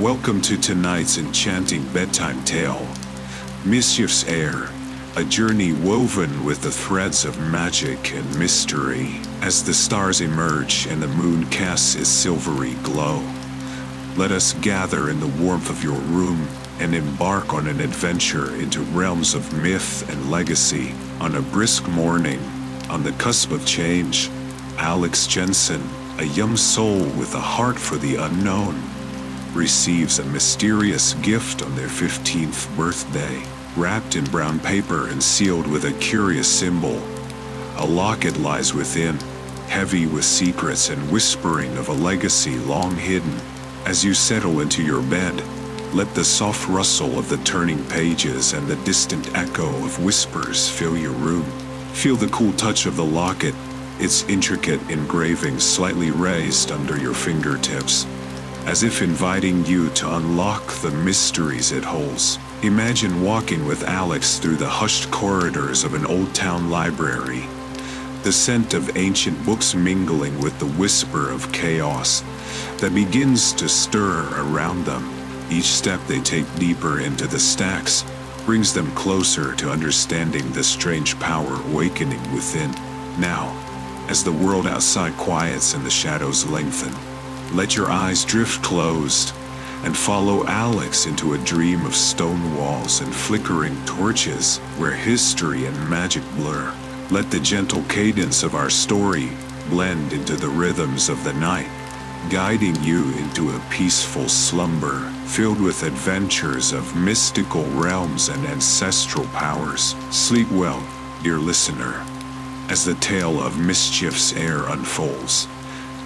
Welcome to tonight's enchanting bedtime tale, Mischief's Heir, a journey woven with the threads of magic and mystery. As the stars emerge and the moon casts its silvery glow, let us gather in the warmth of your room and embark on an adventure into realms of myth and legacy. On a brisk morning, on the cusp of change, Alex Jensen, a young soul with a heart for the unknown, receives a mysterious gift on their 15th birthday. Wrapped in brown paper and sealed with a curious symbol, a locket lies within, heavy with secrets and whispering of a legacy long hidden. As you settle into your bed, let the soft rustle of the turning pages and the distant echo of whispers fill your room. Feel the cool touch of the locket, its intricate engravings slightly raised under your fingertips, as if inviting you to unlock the mysteries it holds. Imagine walking with Alex through the hushed corridors of an old town library, the scent of ancient books mingling with the whisper of chaos that begins to stir around them. Each step they take deeper into the stacks brings them closer to understanding the strange power awakening within. Now, as the world outside quiets and the shadows lengthen, let your eyes drift closed and follow Alex into a dream of stone walls and flickering torches where history and magic blur. Let the gentle cadence of our story blend into the rhythms of the night, guiding you into a peaceful slumber filled with adventures of mystical realms and ancestral powers. Sleep well, dear listener, as the tale of Mischief's Heir unfolds,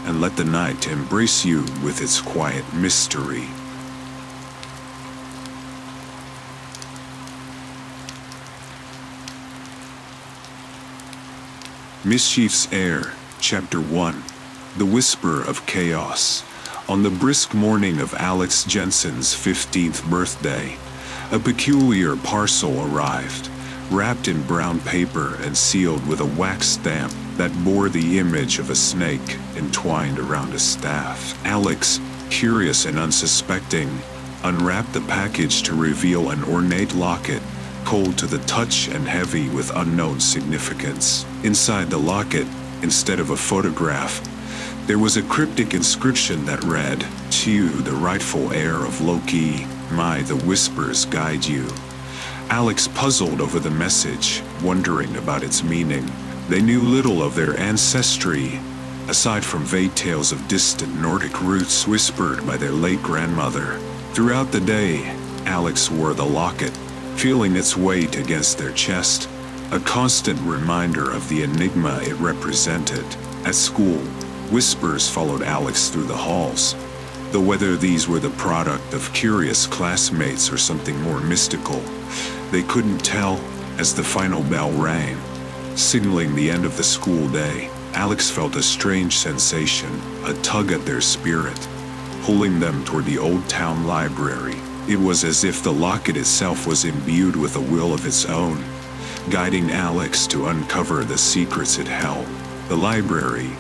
and let the night embrace you with its quiet mystery. Mischief's Heir, Chapter 1, The Whisper of Chaos. On the brisk morning of Alex Jensen's 15th birthday, a peculiar parcel arrived, wrapped in brown paper and sealed with a wax stamp that bore the image of a snake entwined around a staff. Alex, curious and unsuspecting, unwrapped the package to reveal an ornate locket, cold to the touch and heavy with unknown significance. Inside the locket, instead of a photograph, there was a cryptic inscription that read, "To you, the rightful heir of Loki, may the whispers guide you." Alex puzzled over the message, wondering about its meaning. They knew little of their ancestry, aside from vague tales of distant Nordic roots whispered by their late grandmother. Throughout the day, Alex wore the locket, feeling its weight against their chest, a constant reminder of the enigma it represented. At school, whispers followed Alex through the halls, though whether these were the product of curious classmates or something more mystical, they couldn't tell. As the final bell rang, signaling the end of the school day, Alex felt a strange sensation, a tug at their spirit, pulling them toward the old town library. It was as if the locket itself was imbued with a will of its own, guiding Alex to uncover the secrets it held. The library,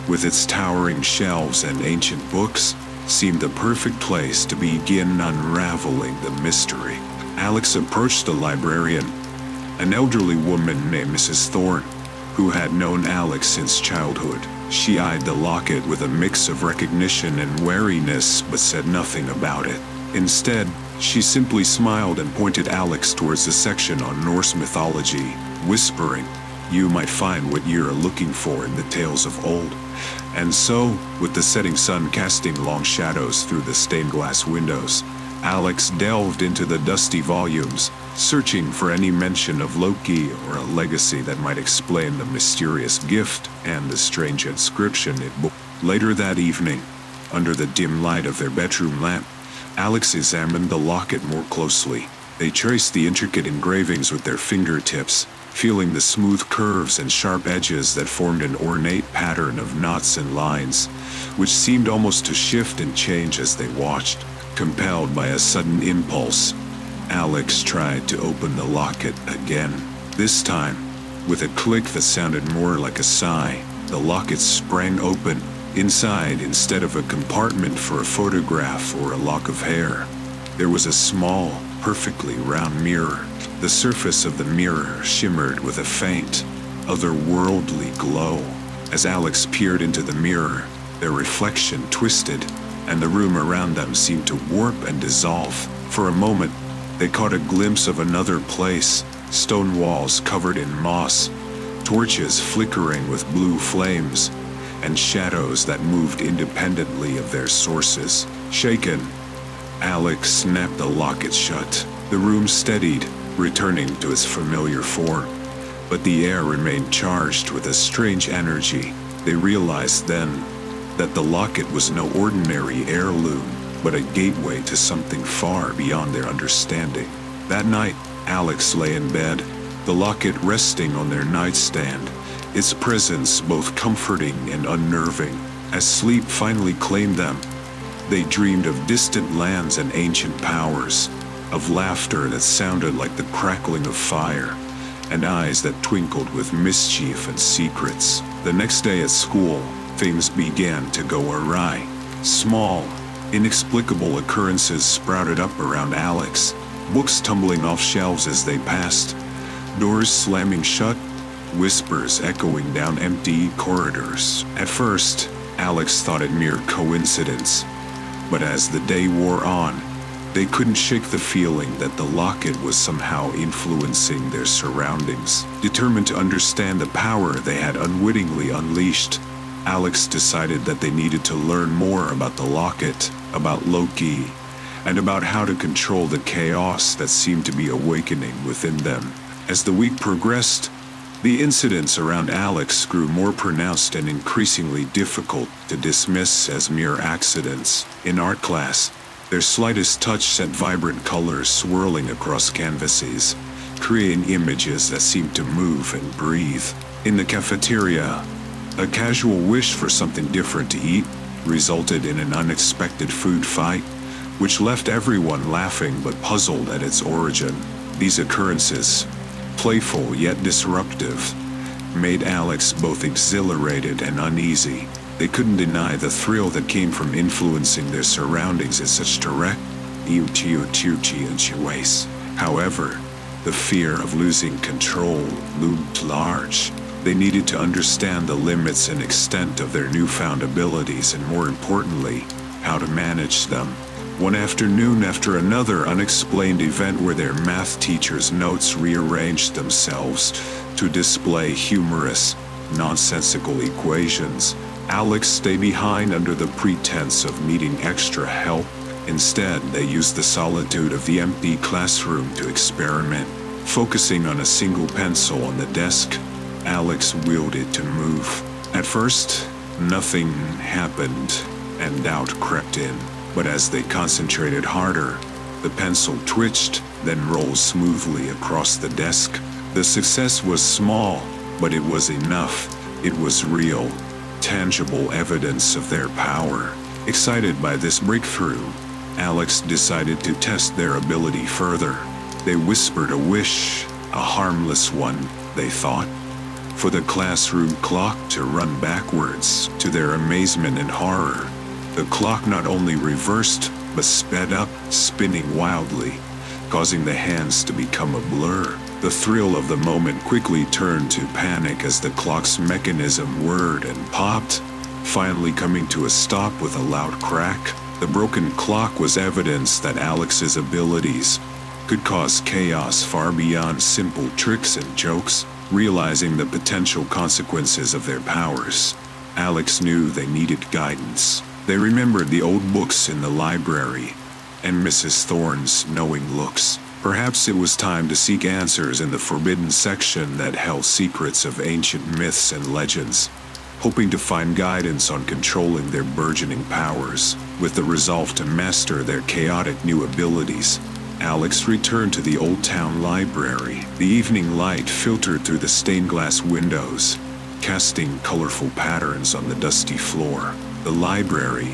with its towering shelves and ancient books, seemed the perfect place to begin unraveling the mystery. Alex approached the librarian, an elderly woman named Mrs. Thorne, who had known Alex since childhood. She eyed the locket with a mix of recognition and wariness, but said nothing about it. Instead, she simply smiled and pointed Alex towards the section on Norse mythology, whispering, "You might find what you're looking for in the tales of old." And so, with the setting sun casting long shadows through the stained glass windows, Alex delved into the dusty volumes, searching for any mention of Loki or a legacy that might explain the mysterious gift and the strange inscription it bore. Later that evening, under the dim light of their bedroom lamp, Alex examined the locket more closely. They traced the intricate engravings with their fingertips, feeling the smooth curves and sharp edges that formed an ornate pattern of knots and lines, which seemed almost to shift and change as they watched. Compelled by a sudden impulse, Alex tried to open the locket again. This time, with a click that sounded more like a sigh, the locket sprang open, Inside, instead of a compartment for a photograph or a lock of hair, there was a small, perfectly round mirror. The surface of the mirror shimmered with a faint, otherworldly glow. As Alex peered into the mirror, their reflection twisted, and the room around them seemed to warp and dissolve. For a moment, they caught a glimpse of another place, stone walls covered in moss, torches flickering with blue flames, and shadows that moved independently of their sources. Shaken, Alex snapped the locket shut. The room steadied, returning to its familiar form, but the air remained charged with a strange energy. They realized then that the locket was no ordinary heirloom, but a gateway to something far beyond their understanding. That night, Alex lay in bed, the locket resting on their nightstand, its presence both comforting and unnerving. As sleep finally claimed them, they dreamed of distant lands and ancient powers, of laughter that sounded like the crackling of fire, and eyes that twinkled with mischief and secrets. The next day at school, things began to go awry. Small, inexplicable occurrences sprouted up around Alex, books tumbling off shelves as they passed, doors slamming shut, whispers echoing down empty corridors. At first, Alex thought it mere coincidence, but as the day wore on, they couldn't shake the feeling that the locket was somehow influencing their surroundings. Determined to understand the power they had unwittingly unleashed, Alex decided that they needed to learn more about the locket, about Loki, and about how to control the chaos that seemed to be awakening within them. As the week progressed, the incidents around Alex grew more pronounced and increasingly difficult to dismiss as mere accidents. In art class, their slightest touch sent vibrant colors swirling across canvases, creating images that seemed to move and breathe. In the cafeteria, a casual wish for something different to eat resulted in an unexpected food fight, which left everyone laughing but puzzled at its origin. These occurrences, playful yet disruptive, made Alex both exhilarated and uneasy. They couldn't deny the thrill that came from influencing their surroundings in such direct, ways. However, the fear of losing control loomed large. They needed to understand the limits and extent of their newfound abilities and, more importantly, how to manage them. One afternoon after another unexplained event where their math teacher's notes rearranged themselves to display humorous, nonsensical equations, Alex stayed behind under the pretense of needing extra help. Instead, they used the solitude of the empty classroom to experiment. Focusing on a single pencil on the desk, Alex willed it to move. At first, nothing happened, and doubt crept in. But as they concentrated harder, the pencil twitched, then rolled smoothly across the desk. The success was small, but it was enough. It was real, tangible evidence of their power. Excited by this breakthrough, Alex decided to test their ability further. They whispered a wish, a harmless one, they thought, for the classroom clock to run backwards. To their amazement and horror, the clock not only reversed, but sped up, spinning wildly, causing the hands to become a blur. The thrill of the moment quickly turned to panic as the clock's mechanism whirred and popped, finally coming to a stop with a loud crack. The broken clock was evidence that Alex's abilities could cause chaos far beyond simple tricks and jokes. Realizing the potential consequences of their powers, Alex knew they needed guidance. They remembered the old books in the library and Mrs. Thorne's knowing looks. Perhaps it was time to seek answers in the forbidden section that held secrets of ancient myths and legends, hoping to find guidance on controlling their burgeoning powers. With the resolve to master their chaotic new abilities, Alex returned to the Old Town Library. The evening light filtered through the stained glass windows, casting colorful patterns on the dusty floor. The library,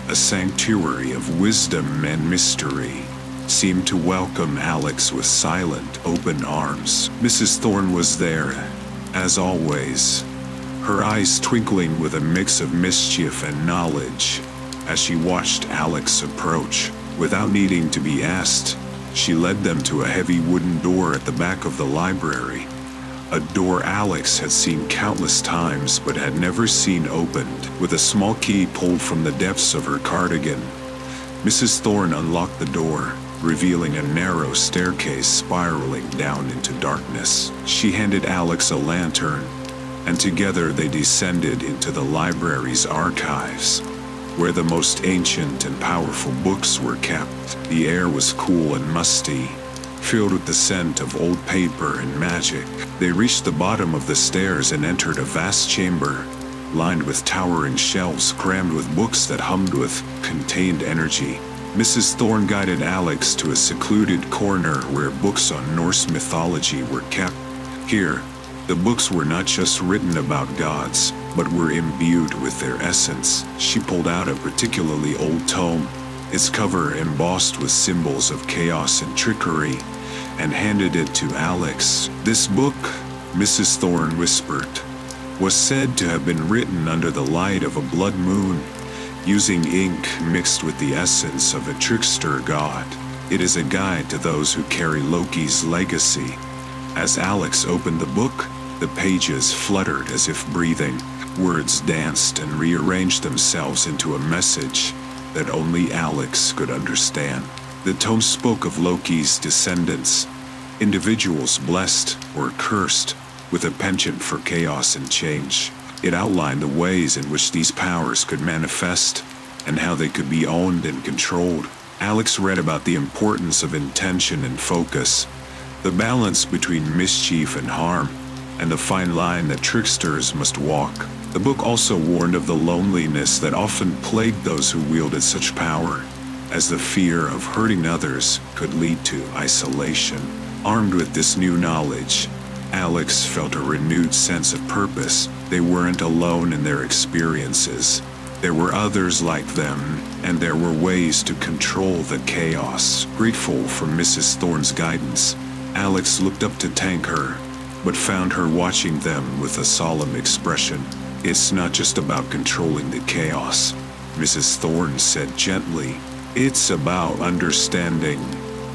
a sanctuary of wisdom and mystery, seemed to welcome Alex with silent, open arms. Mrs. Thorne was there, as always, her eyes twinkling with a mix of mischief and knowledge. As she watched Alex approach, without needing to be asked, she led them to a heavy wooden door at the back of the library. A door Alex had seen countless times but had never seen opened, with a small key pulled from the depths of her cardigan. Mrs. Thorne unlocked the door, revealing a narrow staircase spiraling down into darkness. She handed Alex a lantern, and together they descended into the library's archives, where the most ancient and powerful books were kept. The air was cool and musty, filled with the scent of old paper and magic. They reached the bottom of the stairs and entered a vast chamber, lined with towering shelves crammed with books that hummed with contained energy. Mrs. Thorne guided Alex to a secluded corner where books on Norse mythology were kept. Here, the books were not just written about gods, but were imbued with their essence. She pulled out a particularly old tome, its cover embossed with symbols of chaos and trickery, and handed it to Alex. This book, Mrs. Thorne whispered, was said to have been written under the light of a blood moon, using ink mixed with the essence of a trickster god. It is a guide to those who carry Loki's legacy. As Alex opened the book, the pages fluttered as if breathing. Words danced and rearranged themselves into a message that only Alex could understand. The tome spoke of Loki's descendants, individuals blessed or cursed with a penchant for chaos and change. It outlined the ways in which these powers could manifest and how they could be owned and controlled. Alex read about the importance of intention and focus, the balance between mischief and harm, and the fine line that tricksters must walk. The book also warned of the loneliness that often plagued those who wielded such power, as the fear of hurting others could lead to isolation. Armed with this new knowledge, Alex felt a renewed sense of purpose. They weren't alone in their experiences. There were others like them, and there were ways to control the chaos. Grateful for Mrs. Thorne's guidance, Alex looked up to thank her, but found her watching them with a solemn expression. It's not just about controlling the chaos, Mrs. Thorne said gently. It's about understanding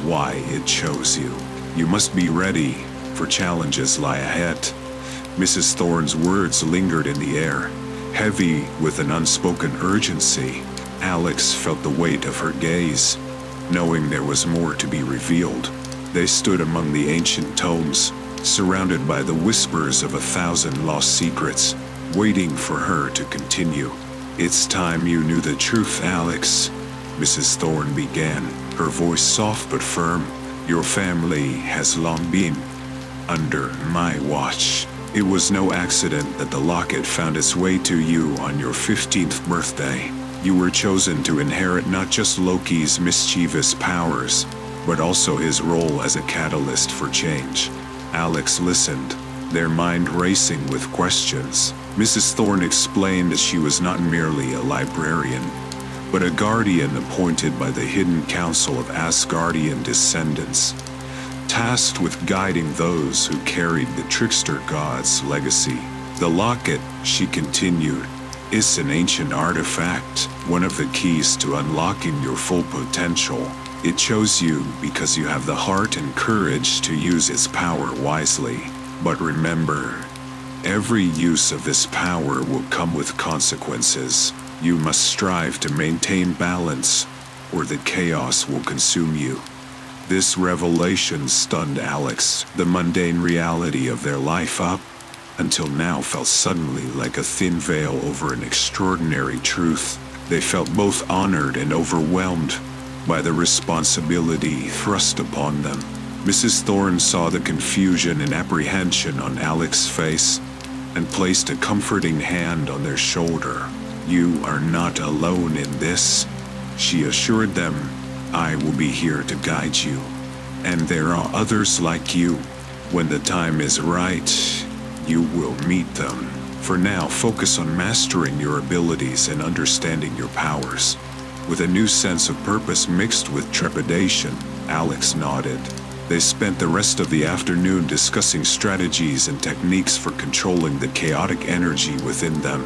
why it chose you. You must be ready, for challenges lie ahead. Mrs. Thorne's words lingered in the air, heavy with an unspoken urgency. Alex felt the weight of her gaze, knowing there was more to be revealed. They stood among the ancient tomes, surrounded by the whispers of 1,000 lost secrets, waiting for her to continue. It's time you knew the truth, Alex, Mrs. Thorne began, her voice soft but firm. Your family has long been under my watch. It was no accident that the locket found its way to you on your 15th birthday. You were chosen to inherit not just Loki's mischievous powers, but also his role as a catalyst for change. Alex listened, their mind racing with questions. Mrs. Thorne explained that she was not merely a librarian, but a guardian appointed by the hidden council of Asgardian descendants, tasked with guiding those who carried the trickster god's legacy. The locket, she continued, is an ancient artifact, one of the keys to unlocking your full potential. It chose you because you have the heart and courage to use its power wisely. But remember, every use of this power will come with consequences. You must strive to maintain balance, or the chaos will consume you. This revelation stunned Alex. The mundane reality of their life up until now felt suddenly like a thin veil over an extraordinary truth. They felt both honored and overwhelmed by the responsibility thrust upon them. Mrs. Thorne saw the confusion and apprehension on Alex's face and placed a comforting hand on their shoulder. You are not alone in this, she assured them. I will be here to guide you, and there are others like you. When the time is right, you will meet them. For now, focus on mastering your abilities and understanding your powers. With a new sense of purpose mixed with trepidation, Alex nodded. They spent the rest of the afternoon discussing strategies and techniques for controlling the chaotic energy within them,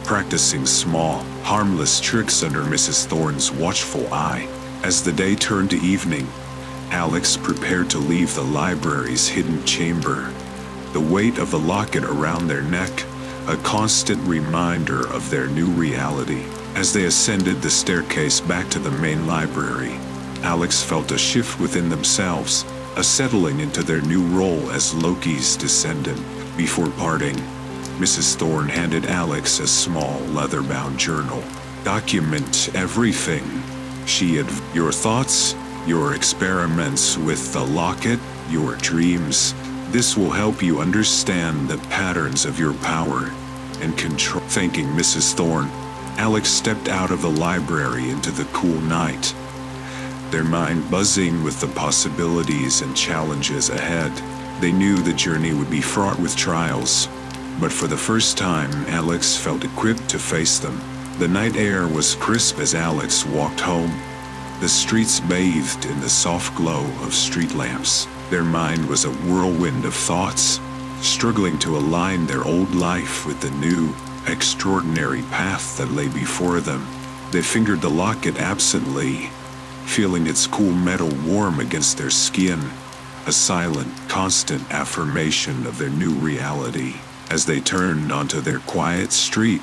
practicing small, harmless tricks under Mrs. Thorne's watchful eye. As the day turned to evening, Alex prepared to leave the library's hidden chamber. The weight of the locket around their neck, a constant reminder of their new reality. As they ascended the staircase back to the main library, Alex felt a shift within themselves, a settling into their new role as Loki's descendant. Before parting, Mrs. Thorne handed Alex a small leather-bound journal. Document everything, she had. Your thoughts, your experiments with the locket, your dreams. This will help you understand the patterns of your power and control. Thanking Mrs. Thorne, Alex stepped out of the library into the cool night, their mind buzzing with the possibilities and challenges ahead. They knew the journey would be fraught with trials, but for the first time, Alex felt equipped to face them. The night air was crisp as Alex walked home, the streets bathed in the soft glow of street lamps. Their mind was a whirlwind of thoughts, struggling to align their old life with the new, extraordinary path that lay before them. They fingered the locket absently, feeling its cool metal warm against their skin, a silent, constant affirmation of their new reality. As they turned onto their quiet street,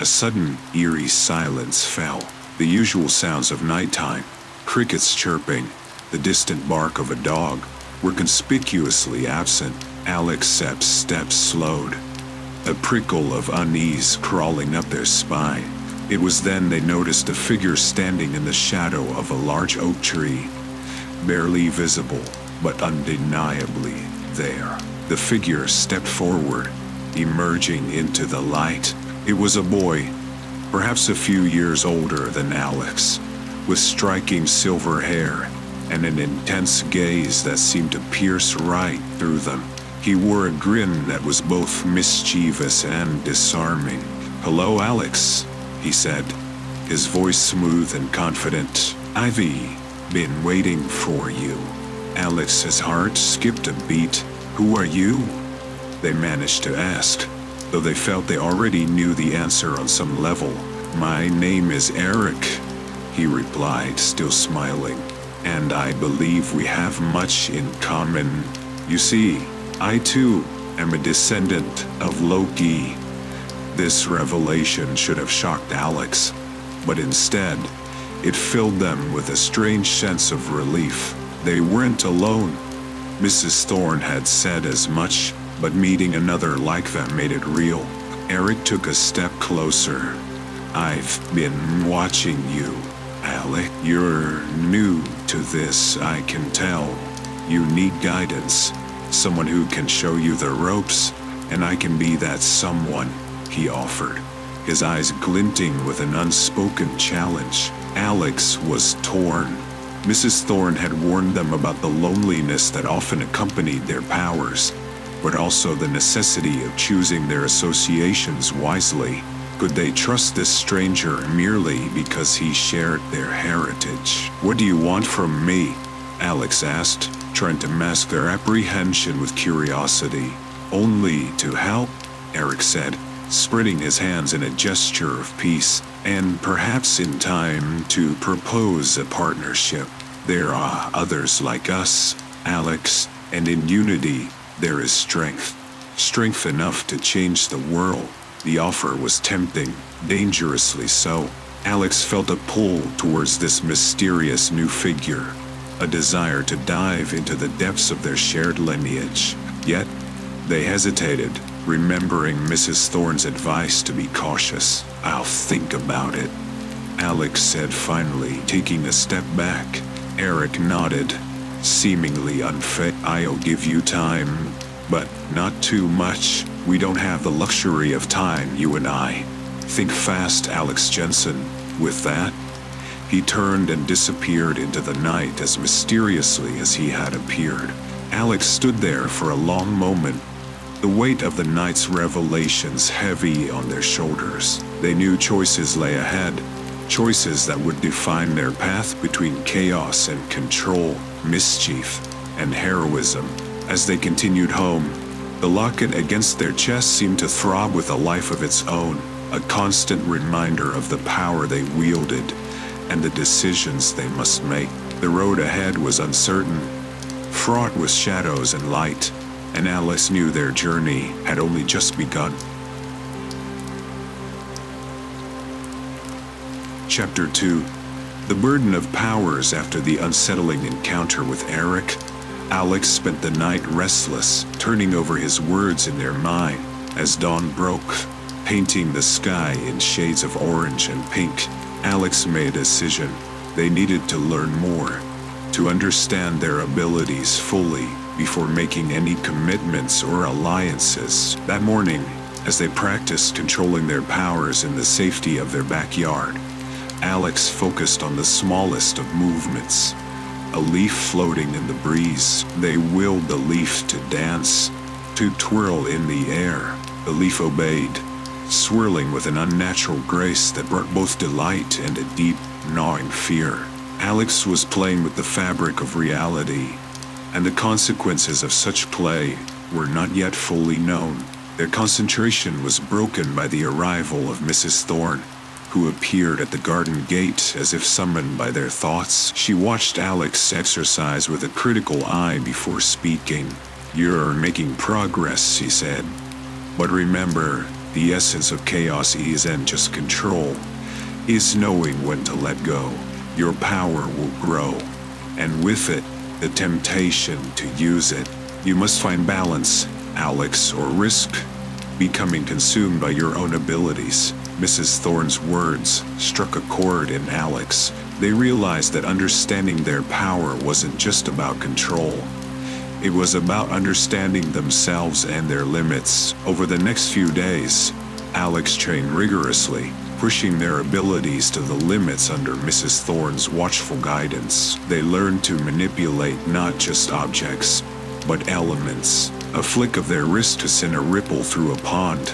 a sudden, eerie silence fell. The usual sounds of nighttime, crickets chirping, the distant bark of a dog, were conspicuously absent. Alex's steps slowed, a prickle of unease crawling up their spine. It was then they noticed a figure standing in the shadow of a large oak tree, barely visible, but undeniably there. The figure stepped forward, emerging into the light. It was a boy, perhaps a few years older than Alex, with striking silver hair and an intense gaze that seemed to pierce right through them. He wore a grin that was both mischievous and disarming. "Hello, Alex," he said, his voice smooth and confident. "I've been waiting for you." Alex's heart skipped a beat. "Who are you?" they managed to ask, though they felt they already knew the answer on some level. "My name is Eric," he replied, still smiling, "and I believe we have much in common. You see, I too am a descendant of Loki." This revelation should have shocked Alex, but instead, it filled them with a strange sense of relief. They weren't alone. Mrs. Thorne had said as much, but meeting another like them made it real. Eric took a step closer. "I've been watching you, Alec. You're new to this, I can tell. You need guidance, someone who can show you the ropes, and I can be that someone," he offered, his eyes glinting with an unspoken challenge. Alex was torn. Mrs. Thorne had warned them about the loneliness that often accompanied their powers, but also the necessity of choosing their associations wisely. Could they trust this stranger merely because he shared their heritage? "What do you want from me?" Alex asked, trying to mask their apprehension with curiosity. "Only to help," Eric said, spreading his hands in a gesture of peace, "and perhaps in time to propose a partnership. There are others like us, Alex, and in unity there is strength. Strength enough to change the world." The offer was tempting, dangerously so. Alex felt a pull towards this mysterious new figure, a desire to dive into the depths of their shared lineage. Yet, they hesitated, remembering Mrs. Thorne's advice to be cautious. "I'll think about it," Alex said finally, taking a step back. Eric nodded, seemingly unfazed. "I'll give you time, but not too much. We don't have the luxury of time, you and I. Think fast, Alex Jensen." With that, he turned and disappeared into the night as mysteriously as he had appeared. Alex stood there for a long moment, the weight of the night's revelations heavy on their shoulders. They knew choices lay ahead, choices that would define their path between chaos and control, mischief and heroism. As they continued home, the locket against their chest seemed to throb with a life of its own, a constant reminder of the power they wielded and the decisions they must make. The road ahead was uncertain, fraught with shadows and light, and Alice knew their journey had only just begun. Chapter 2. The burden of powers. After the unsettling encounter with Eric, Alex spent the night restless, turning over his words in their mind. As dawn broke, painting the sky in shades of orange and pink, Alex made a decision. They needed to learn more, to understand their abilities fully before making any commitments or alliances. That morning, as they practiced controlling their powers in the safety of their backyard, Alex focused on the smallest of movements. A leaf floating in the breeze. They willed the leaf to dance, to twirl in the air. The leaf obeyed, swirling with an unnatural grace that brought both delight and a deep, gnawing fear. Alex was playing with the fabric of reality, and the consequences of such play were not yet fully known. Their concentration was broken by the arrival of Mrs. Thorne, who appeared at the garden gate as if summoned by their thoughts. She watched Alex exercise with a critical eye before speaking. "You're making progress," she said. "But remember, the essence of chaos isn't just control, it's knowing when to let go. Your power will grow, and with it, the temptation to use it. You must find balance, Alex, or risk becoming consumed by your own abilities." Mrs. Thorne's words struck a chord in Alex. They realized that understanding their power wasn't just about control. It was about understanding themselves and their limits. Over the next few days, Alex trained rigorously, pushing their abilities to the limits under Mrs. Thorne's watchful guidance. They learned to manipulate not just objects, but elements. A flick of their wrist could send a ripple through a pond.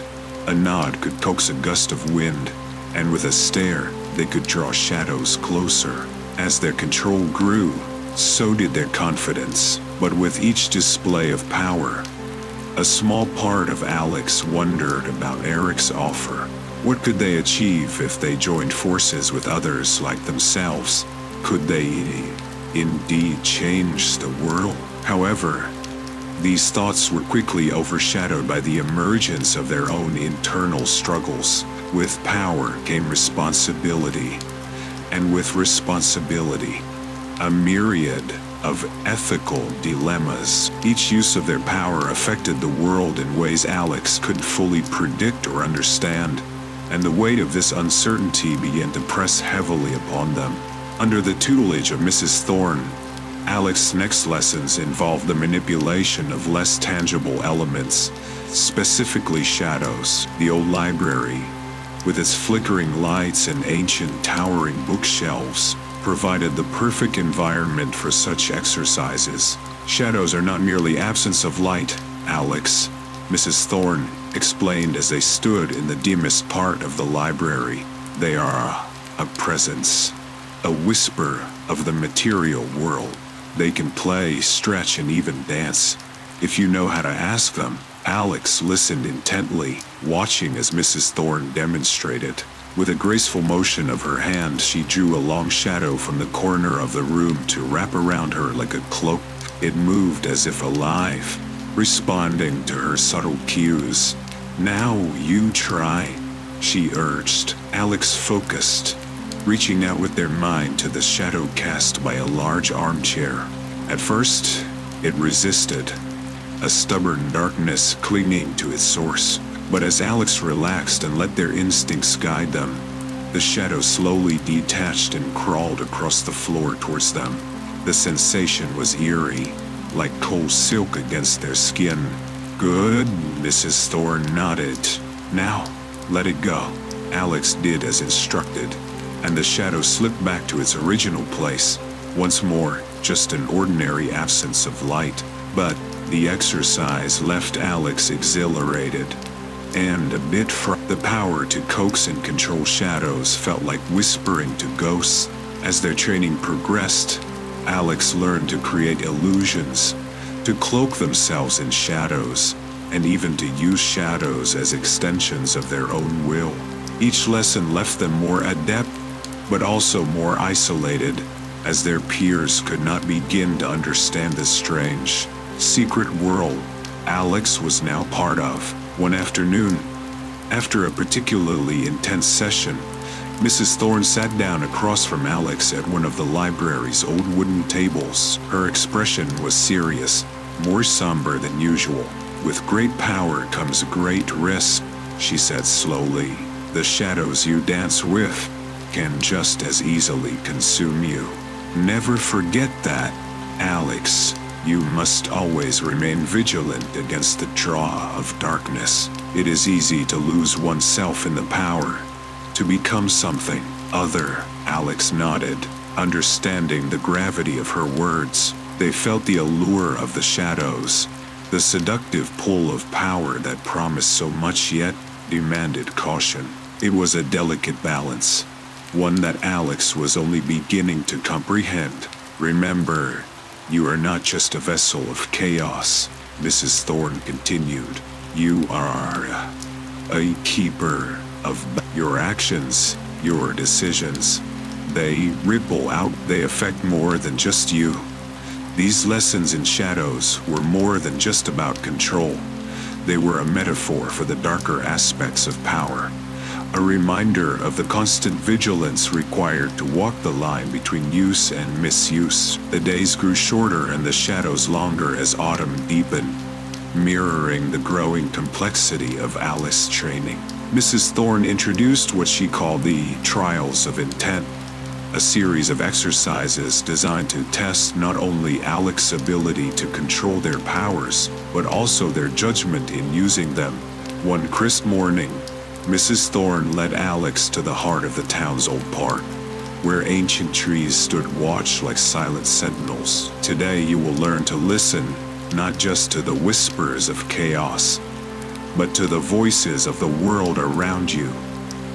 A nod could coax a gust of wind, and with a stare, they could draw shadows closer. As their control grew, so did their confidence. But with each display of power, a small part of Alex wondered about Eric's offer. What could they achieve if they joined forces with others like themselves? Could they indeed change the world? However, these thoughts were quickly overshadowed by the emergence of their own internal struggles. With power came responsibility, and with responsibility, a myriad of ethical dilemmas. Each use of their power affected the world in ways Alex couldn't fully predict or understand, and the weight of this uncertainty began to press heavily upon them. Under the tutelage of Mrs. Thorne, Alex's next lessons involved the manipulation of less tangible elements, specifically shadows. The old library, with its flickering lights and ancient towering bookshelves, provided the perfect environment for such exercises. "Shadows are not merely absence of light, Alex," Mrs. Thorne explained as they stood in the dimmest part of the library. "They are a presence, a whisper of the material world. They can play, stretch, and even dance, if you know how to ask them." Alex listened intently, watching as Mrs. Thorne demonstrated. With a graceful motion of her hand, she drew a long shadow from the corner of the room to wrap around her like a cloak. It moved as if alive, responding to her subtle cues. "Now you try," she urged. Alex focused, reaching out with their mind to the shadow cast by a large armchair. At first, it resisted, a stubborn darkness clinging to its source. But as Alex relaxed and let their instincts guide them, the shadow slowly detached and crawled across the floor towards them. The sensation was eerie, like cold silk against their skin. "Good," Mrs. Thorne nodded. "Now, let it go." Alex did as instructed, and the shadow slipped back to its original place. Once more, just an ordinary absence of light. But the exercise left Alex exhilarated and a bit the power to coax and control shadows felt like whispering to ghosts. As their training progressed, Alex learned to create illusions, to cloak themselves in shadows, and even to use shadows as extensions of their own will. Each lesson left them more adept, but also more isolated, as their peers could not begin to understand the strange, secret world Alex was now part of. One afternoon, after a particularly intense session, Mrs. Thorne sat down across from Alex at one of the library's old wooden tables. Her expression was serious, more somber than usual. "With great power comes great risk," she said slowly. "The shadows you dance with can just as easily consume you. Never forget that, Alex. You must always remain vigilant against the draw of darkness. It is easy to lose oneself in the power, to become something other." Alex nodded, understanding the gravity of her words. They felt the allure of the shadows, the seductive pull of power that promised so much yet demanded caution. It was a delicate balance, one that Alex was only beginning to comprehend. "Remember, you are not just a vessel of chaos," Mrs. Thorne continued. "You are a keeper of your actions, your decisions. They ripple out, they affect more than just you." These lessons in shadows were more than just about control. They were a metaphor for the darker aspects of power, a reminder of the constant vigilance required to walk the line between use and misuse. The days grew shorter and the shadows longer as autumn deepened, mirroring the growing complexity of Alice's training. Mrs. Thorne introduced what she called the trials of intent, a series of exercises designed to test not only Alex's ability to control their powers, but also their judgment in using them. One crisp morning, Mrs. Thorne led Alex to the heart of the town's old park, where ancient trees stood watch like silent sentinels. "Today you will learn to listen, not just to the whispers of chaos, but to the voices of the world around you,"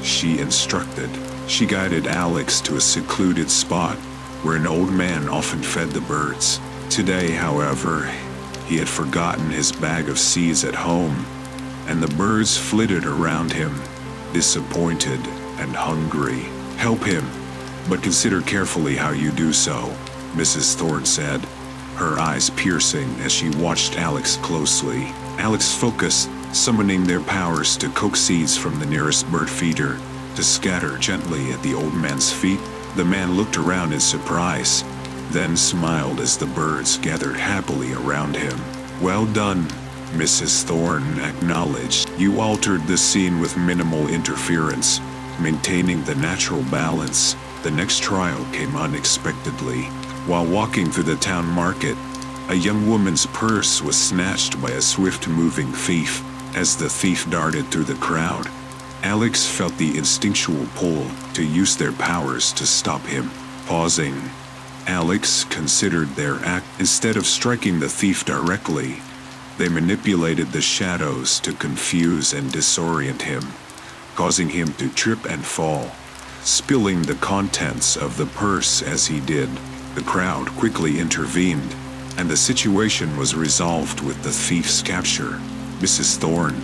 she instructed. She guided Alex to a secluded spot where an old man often fed the birds. Today, however, he had forgotten his bag of seeds at home, and the birds flitted around him, disappointed and hungry. "Help him, but consider carefully how you do so," Mrs. Thorne said, her eyes piercing as she watched Alex closely. Alex focused, summoning their powers to coax seeds from the nearest bird feeder, to scatter gently at the old man's feet. The man looked around in surprise, then smiled as the birds gathered happily around him. "Well done," Mrs. Thorne acknowledged. "You altered the scene with minimal interference, maintaining the natural balance." The next trial came unexpectedly. While walking through the town market, a young woman's purse was snatched by a swift-moving thief. As the thief darted through the crowd, Alex felt the instinctual pull to use their powers to stop him. Pausing, Alex considered their act. Instead of striking the thief directly, they manipulated the shadows to confuse and disorient him, causing him to trip and fall, spilling the contents of the purse as he did. The crowd quickly intervened, and the situation was resolved with the thief's capture. Mrs. Thorne,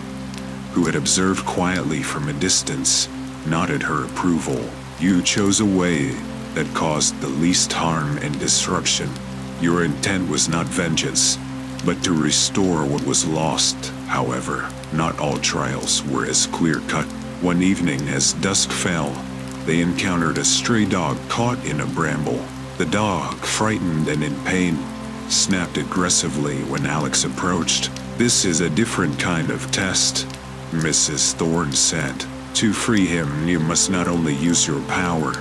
who had observed quietly from a distance, nodded her approval. "You chose a way that caused the least harm and disruption. Your intent was not vengeance, but to restore what was lost." However, not all trials were as clear-cut. One evening, as dusk fell, they encountered a stray dog caught in a bramble. The dog, frightened and in pain, snapped aggressively when Alex approached. "This is a different kind of test," Mrs. Thorne said. "To free him, you must not only use your power,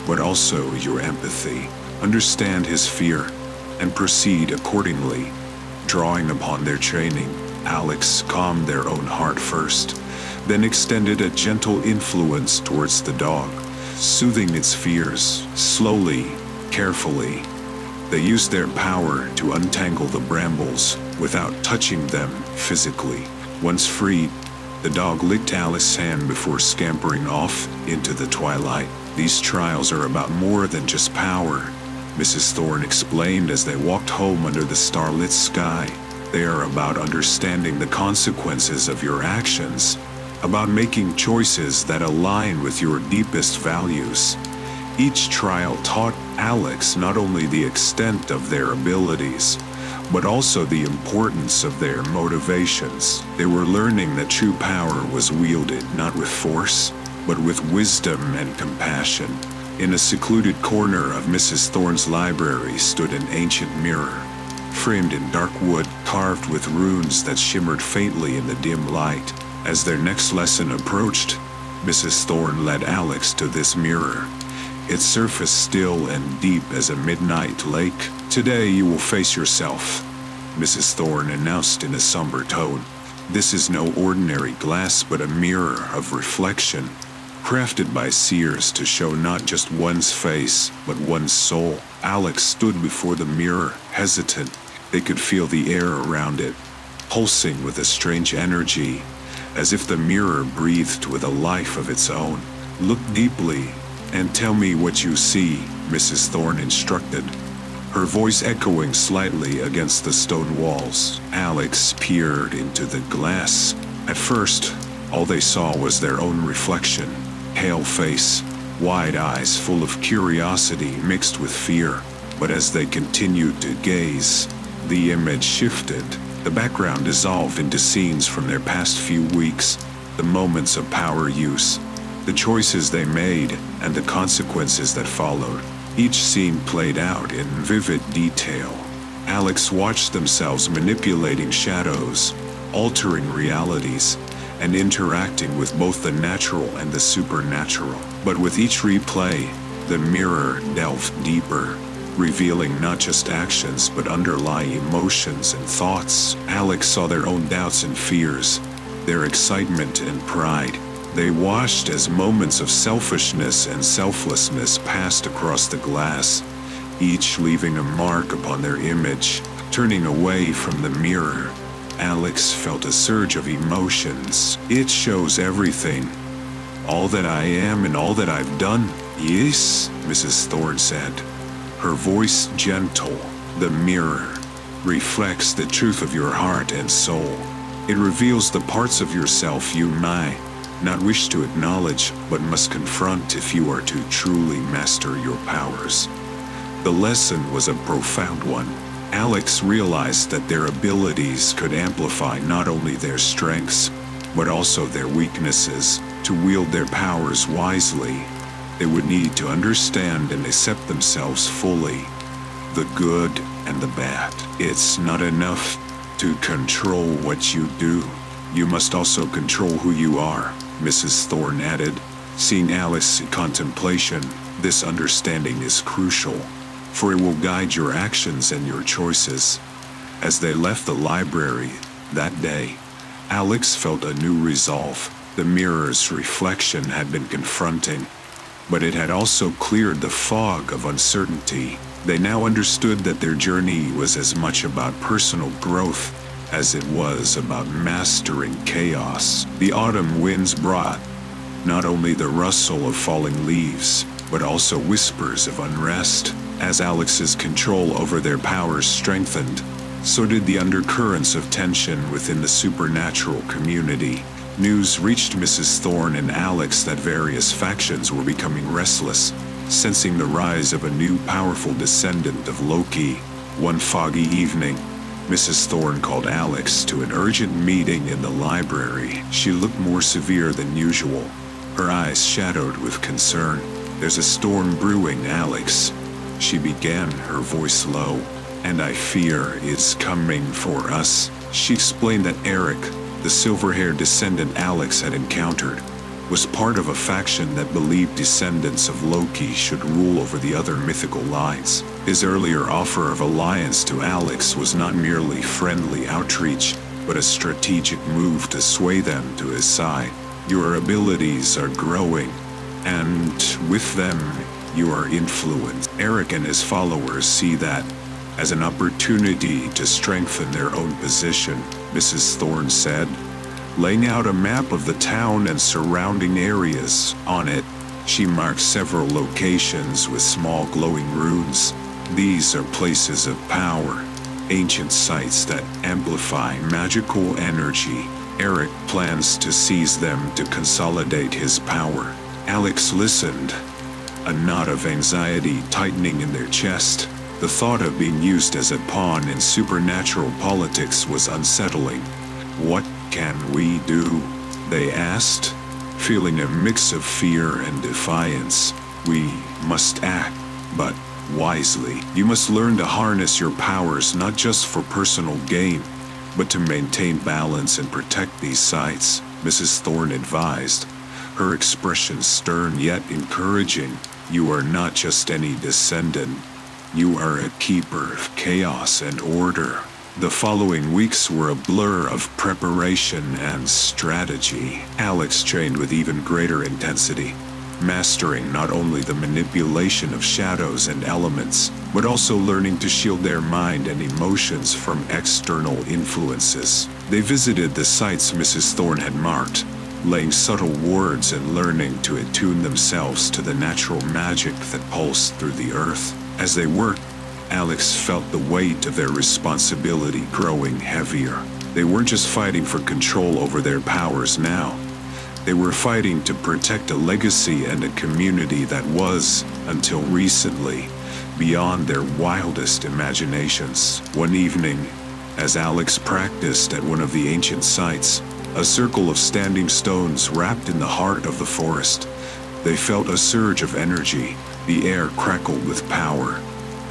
but also your empathy. Understand his fear, and proceed accordingly." Drawing upon their training, Alex calmed their own heart first, then extended a gentle influence towards the dog, soothing its fears. Slowly, carefully, they used their power to untangle the brambles without touching them physically. Once freed, the dog licked Alice's hand before scampering off into the twilight. These trials are about more than just power. Mrs. Thorne explained as they walked home under the starlit sky. They are about understanding the consequences of your actions, about making choices that align with your deepest values. Each trial taught Alex not only the extent of their abilities, but also the importance of their motivations. They were learning that true power was wielded not with force, but with wisdom and compassion. In a secluded corner of Mrs. Thorne's library stood an ancient mirror, framed in dark wood, carved with runes that shimmered faintly in the dim light. As their next lesson approached, Mrs. Thorne led Alex to this mirror, its surface still and deep as a midnight lake. "Today you will face yourself," Mrs. Thorne announced in a somber tone. "This is no ordinary glass but a mirror of reflection, crafted by seers to show not just one's face, but one's soul." Alex stood before the mirror, hesitant. They could feel the air around it, pulsing with a strange energy, as if the mirror breathed with a life of its own. "Look deeply and tell me what you see," Mrs. Thorne instructed, her voice echoing slightly against the stone walls. Alex peered into the glass. At first, all they saw was their own reflection, pale face, wide eyes full of curiosity mixed with fear. But as they continued to gaze, the image shifted. The background dissolved into scenes from their past few weeks, the moments of power use, the choices they made, and the consequences that followed. Each scene played out in vivid detail. Alex watched themselves manipulating shadows, altering realities, and interacting with both the natural and the supernatural. But with each replay, the mirror delved deeper, revealing not just actions but underlying emotions and thoughts. Alex saw their own doubts and fears, their excitement and pride. They watched as moments of selfishness and selflessness passed across the glass, each leaving a mark upon their image. Turning away from the mirror, Alex felt a surge of emotions. "It shows everything. All that I am and all that I've done." "Yes," Mrs. Thorne said, her voice gentle. "The mirror reflects the truth of your heart and soul. It reveals the parts of yourself you might not wish to acknowledge, but must confront if you are to truly master your powers." The lesson was a profound one. Alex realized that their abilities could amplify not only their strengths, but also their weaknesses. To wield their powers wisely, they would need to understand and accept themselves fully, the good and the bad. It's not enough to control what you do. You must also control who you are, Mrs. Thorne added. Seeing Alex in contemplation, this understanding is crucial, for it will guide your actions and your choices. As they left the library that day, Alex felt a new resolve. The mirror's reflection had been confronting, but it had also cleared the fog of uncertainty. They now understood that their journey was as much about personal growth as it was about mastering chaos. The autumn winds brought not only the rustle of falling leaves, but also whispers of unrest. As Alex's control over their powers strengthened, so did the undercurrents of tension within the supernatural community. News reached Mrs. Thorne and Alex that various factions were becoming restless, sensing the rise of a new powerful descendant of Loki. One foggy evening, Mrs. Thorne called Alex to an urgent meeting in the library. She looked more severe than usual, her eyes shadowed with concern. "There's a storm brewing, Alex," she began, her voice low, "and I fear it's coming for us." She explained that Eric, the silver-haired descendant Alex had encountered, was part of a faction that believed descendants of Loki should rule over the other mythical lines. His earlier offer of alliance to Alex was not merely friendly outreach, but a strategic move to sway them to his side. "Your abilities are growing, and with them, you are influenced. Eric and his followers see that as an opportunity to strengthen their own position," Mrs. Thorne said, laying out a map of the town and surrounding areas. On it, she marked several locations with small glowing runes, These are places of power, ancient sites that amplify magical energy. Eric plans to seize them to consolidate his power. Alex listened, a knot of anxiety tightening in their chest. The thought of being used as a pawn in supernatural politics was unsettling. "What can we do?" they asked, feeling a mix of fear and defiance. "We must act, but wisely. You must learn to harness your powers not just for personal gain, but to maintain balance and protect these sites," Mrs. Thorne advised, her expression stern yet encouraging. "You are not just any descendant. You are a keeper of chaos and order." The following weeks were a blur of preparation and strategy. Alex trained with even greater intensity, mastering not only the manipulation of shadows and elements, but also learning to shield their mind and emotions from external influences. They visited the sites Mrs. Thorne had marked, laying subtle wards and learning to attune themselves to the natural magic that pulsed through the earth. As they worked, Alex felt the weight of their responsibility growing heavier. They weren't just fighting for control over their powers now. They were fighting to protect a legacy and a community that was, until recently, beyond their wildest imaginations. One evening, as Alex practiced at one of the ancient sites, a circle of standing stones wrapped in the heart of the forest, they felt a surge of energy. The air crackled with power,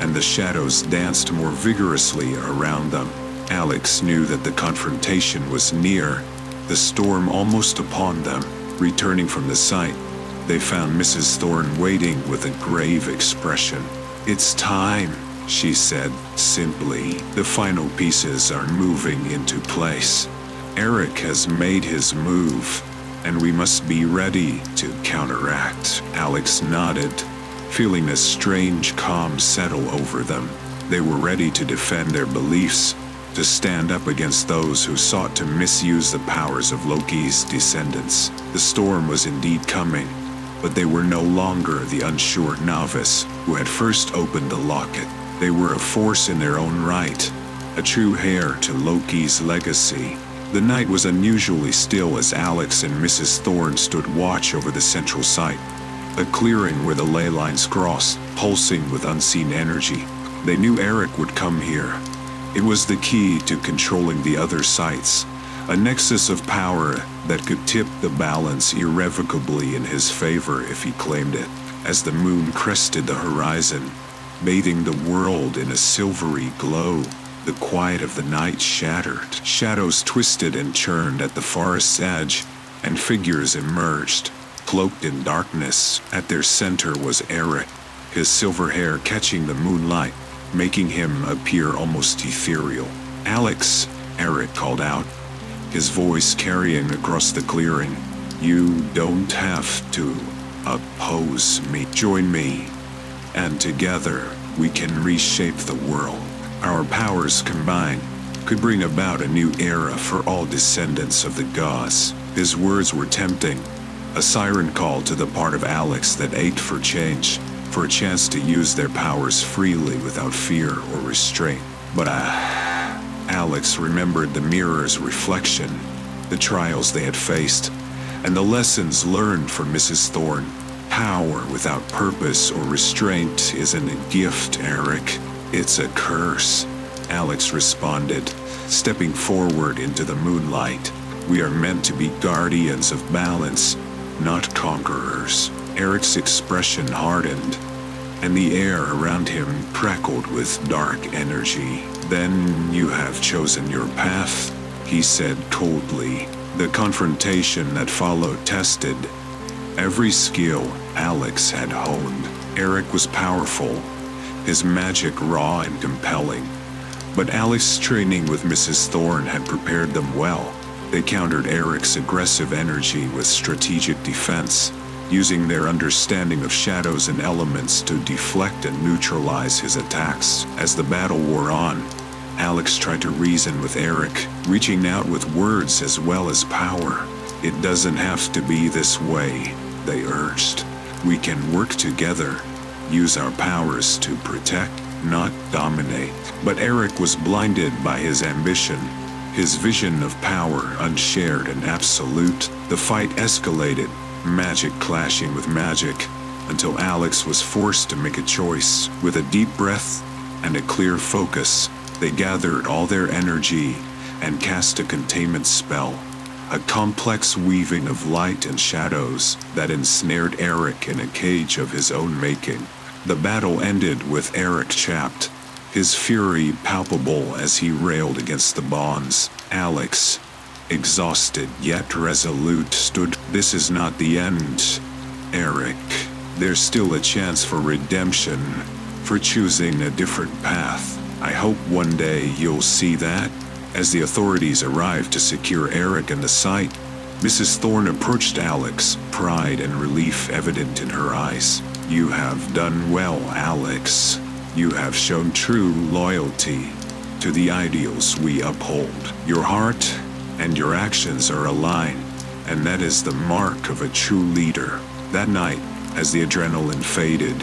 and the shadows danced more vigorously around them. Alex knew that the confrontation was near, the storm almost upon them. Returning from the site, they found Mrs. Thorne waiting with a grave expression. "It's time," she said simply. "The final pieces are moving into place. Eric has made his move, and we must be ready to counteract." Alex nodded, feeling a strange calm settle over them. They were ready to defend their beliefs, to stand up against those who sought to misuse the powers of Loki's descendants. The storm was indeed coming, but they were no longer the unsure novice who had first opened the locket. They were a force in their own right, a true heir to Loki's legacy. The night was unusually still as Alex and Mrs. Thorne stood watch over the central site, a clearing where the ley lines crossed, pulsing with unseen energy. They knew Eric would come here. It was the key to controlling the other sites, a nexus of power that could tip the balance irrevocably in his favor if he claimed it. As the moon crested the horizon, bathing the world in a silvery glow, the quiet of the night shattered. Shadows twisted and churned at the forest's edge, and figures emerged, cloaked in darkness. At their center was Eric, his silver hair catching the moonlight, making him appear almost ethereal. "Alex," Eric called out, his voice carrying across the clearing. "You don't have to oppose me. Join me, and together we can reshape the world. Our powers combined could bring about a new era for all descendants of the gods." His words were tempting, a siren call to the part of Alex that ached for change, for a chance to use their powers freely without fear or restraint. But Alex remembered the mirror's reflection, the trials they had faced, and the lessons learned from Mrs. Thorne. Power without purpose or restraint isn't a gift, Eric. It's a curse, Alex responded, stepping forward into the moonlight. "We are meant to be guardians of balance, not conquerors." Eric's expression hardened, and the air around him crackled with dark energy. "Then you have chosen your path," he said coldly. The confrontation that followed tested every skill Alex had honed. Eric was powerful, his magic raw and compelling, but Alex's training with Mrs. Thorne had prepared them well. They countered Eric's aggressive energy with strategic defense, using their understanding of shadows and elements to deflect and neutralize his attacks. As the battle wore on, Alex tried to reason with Eric, reaching out with words as well as power. "It doesn't have to be this way," they urged. "We can work together, use our powers to protect not dominate. But Eric was blinded by his ambition, his vision of power unshared and absolute. The fight escalated, magic clashing with magic, until Alex was forced to make a choice. With a deep breath and a clear focus, they gathered all their energy and cast a containment spell, a complex weaving of light and shadows that ensnared Eric in a cage of his own making. The battle ended with Eric chapped, his fury palpable as he railed against the bonds. Alex, exhausted yet resolute, stood. This is not the end, Eric. There's still a chance for redemption, for choosing a different path. I hope one day you'll see that. As the authorities arrived to secure Eric and the site, Mrs. Thorne approached Alex, pride and relief evident in her eyes. You have done well, Alex. You have shown true loyalty to the ideals we uphold. Your heart and your actions are aligned, and that is the mark of a true leader. That night, as the adrenaline faded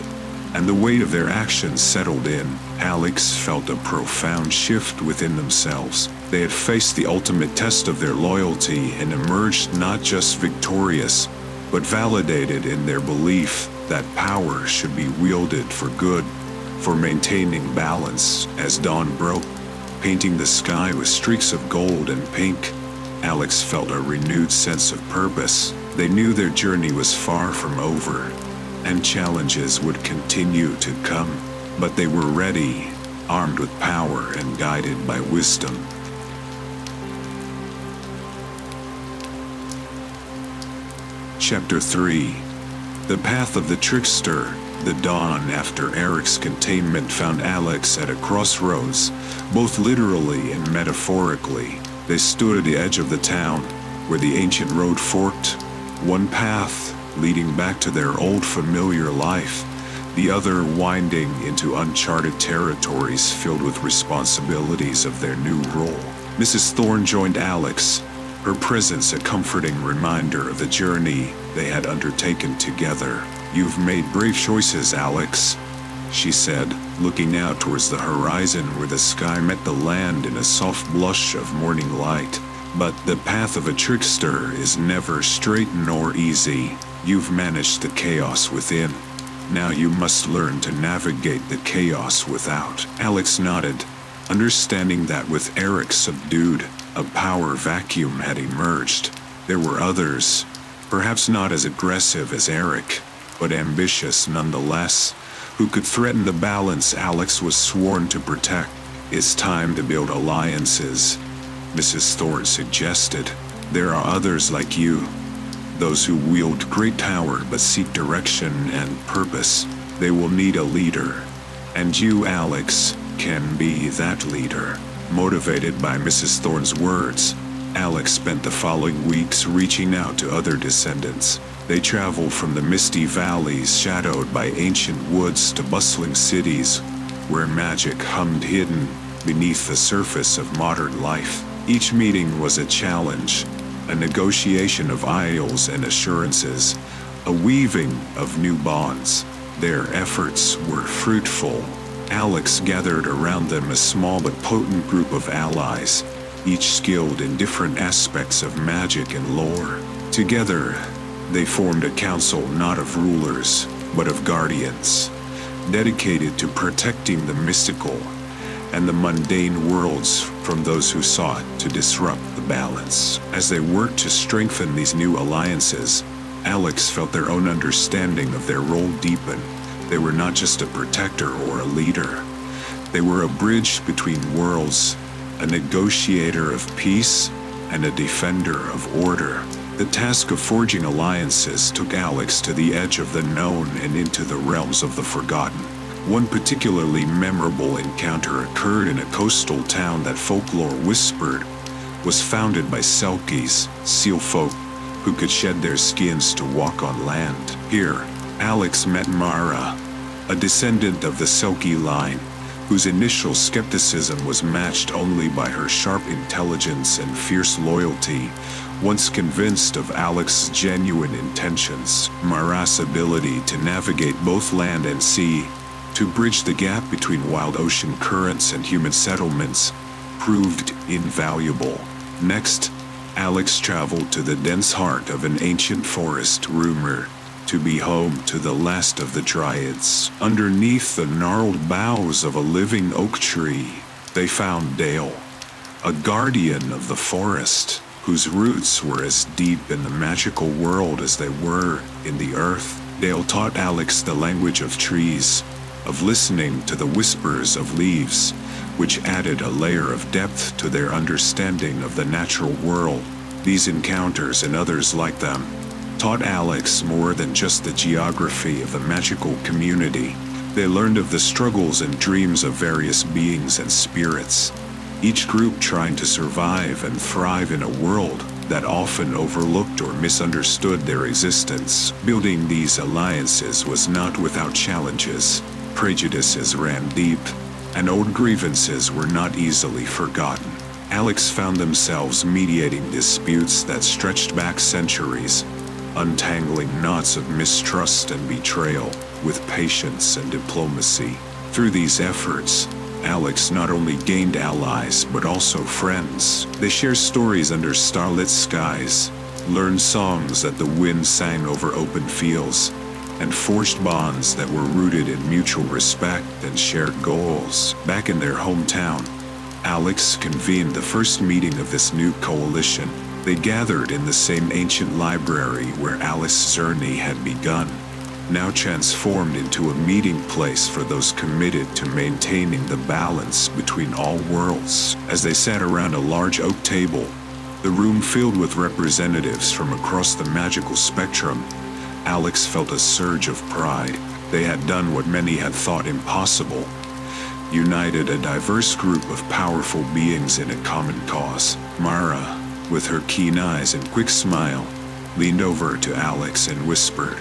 and the weight of their actions settled in, Alex felt a profound shift within themselves. They had faced the ultimate test of their loyalty and emerged not just victorious, but validated in their belief that power should be wielded for good, for maintaining balance. As dawn broke, painting the sky with streaks of gold and pink, Alex felt a renewed sense of purpose. They knew their journey was far from over, and challenges would continue to come, but they were ready, armed with power and guided by wisdom. Chapter 3. The Path of the Trickster. The dawn after Eric's containment found Alex at a crossroads, both literally and metaphorically. They stood at the edge of the town, where the ancient road forked, one path leading back to their old familiar life, the other winding into uncharted territories filled with responsibilities of their new role. Mrs. Thorne joined Alex, her presence a comforting reminder of the journey they had undertaken together. You've made brave choices, Alex, she said, looking out towards the horizon where the sky met the land in a soft blush of morning light. But the path of a trickster is never straight nor easy. You've managed the chaos within. Now you must learn to navigate the chaos without. Alex nodded, understanding that with Eric subdued, a power vacuum had emerged. There were others, perhaps not as aggressive as Eric, but ambitious nonetheless, who could threaten the balance Alex was sworn to protect. It's time to build alliances, Mrs. Thorne suggested. There are others like you, those who wield great power but seek direction and purpose. They will need a leader, and you, Alex, can be that leader. Motivated by Mrs. Thorne's words, Alex spent the following weeks reaching out to other descendants. They traveled from the misty valleys shadowed by ancient woods to bustling cities where magic hummed hidden beneath the surface of modern life. Each meeting was a challenge, a negotiation of ideals and assurances, a weaving of new bonds. Their efforts were fruitful. Alex gathered around them a small but potent group of allies, each skilled in different aspects of magic and lore. Together, they formed a council not of rulers, but of guardians, dedicated to protecting the mystical and the mundane worlds from those who sought to disrupt the balance. As they worked to strengthen these new alliances, Alex felt their own understanding of their role deepen. They were not just a protector or a leader. They were a bridge between worlds, a negotiator of peace and a defender of order. The task of forging alliances took Alex to the edge of the known and into the realms of the forgotten. One particularly memorable encounter occurred in a coastal town that folklore whispered was founded by Selkies, seal folk who could shed their skins to walk on land. Here, Alex met Mara, a descendant of the Selkie line, whose initial skepticism was matched only by her sharp intelligence and fierce loyalty. Once convinced of Alex's genuine intentions, Mara's ability to navigate both land and sea to bridge the gap between wild ocean currents and human settlements proved invaluable. Next, Alex traveled to the dense heart of an ancient forest rumored to be home to the last of the Dryads. Underneath the gnarled boughs of a living oak tree, they found Dale, a guardian of the forest, whose roots were as deep in the magical world as they were in the earth. Dale taught Alex the language of trees, of listening to the whispers of leaves, which added a layer of depth to their understanding of the natural world. These encounters and others like them taught Alex more than just the geography of the magical community. They learned of the struggles and dreams of various beings and spirits, each group trying to survive and thrive in a world that often overlooked or misunderstood their existence. Building these alliances was not without challenges. Prejudices ran deep, and old grievances were not easily forgotten. Alex found themselves mediating disputes that stretched back centuries, untangling knots of mistrust and betrayal with patience and diplomacy. Through these efforts, Alex not only gained allies but also friends. They shared stories under starlit skies, learned songs that the wind sang over open fields, and forged bonds that were rooted in mutual respect and shared goals. Back in their hometown, Alex convened the first meeting of this new coalition. They gathered in the same ancient library where Alex's journey had begun, now transformed into a meeting place for those committed to maintaining the balance between all worlds. As they sat around a large oak table, the room filled with representatives from across the magical spectrum, Alex felt a surge of pride. They had done what many had thought impossible, united a diverse group of powerful beings in a common cause. Mara, with her keen eyes and quick smile, leaned over to Alex and whispered,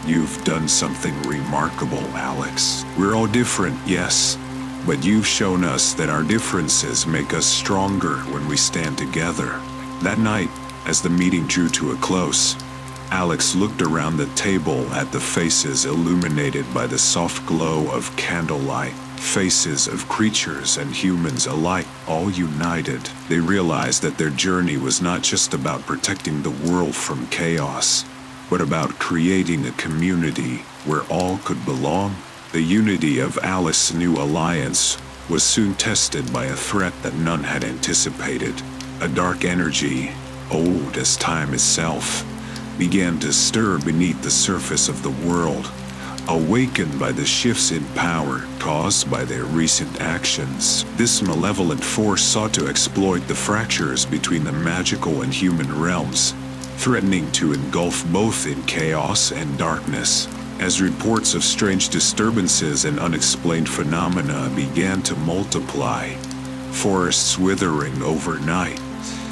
"You've done something remarkable, Alex. We're all different, yes, but you've shown us that our differences make us stronger when we stand together." That night, as the meeting drew to a close, Alex looked around the table at the faces illuminated by the soft glow of candlelight. Faces of creatures and humans alike, all united. They realized that their journey was not just about protecting the world from chaos, but about creating a community where all could belong. The unity of Alice's new alliance was soon tested by a threat that none had anticipated. A dark energy, old as time itself, began to stir beneath the surface of the world, awakened by the shifts in power caused by their recent actions. This malevolent force sought to exploit the fractures between the magical and human realms, threatening to engulf both in chaos and darkness. As reports of strange disturbances and unexplained phenomena began to multiply, forests withering overnight,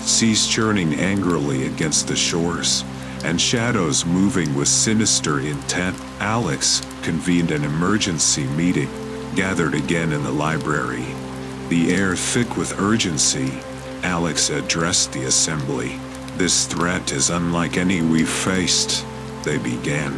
seas churning angrily against the shores, and shadows moving with sinister intent, Alex convened an emergency meeting, gathered again in the library. The air thick with urgency, Alex addressed the assembly. "This threat is unlike any we've faced," they began,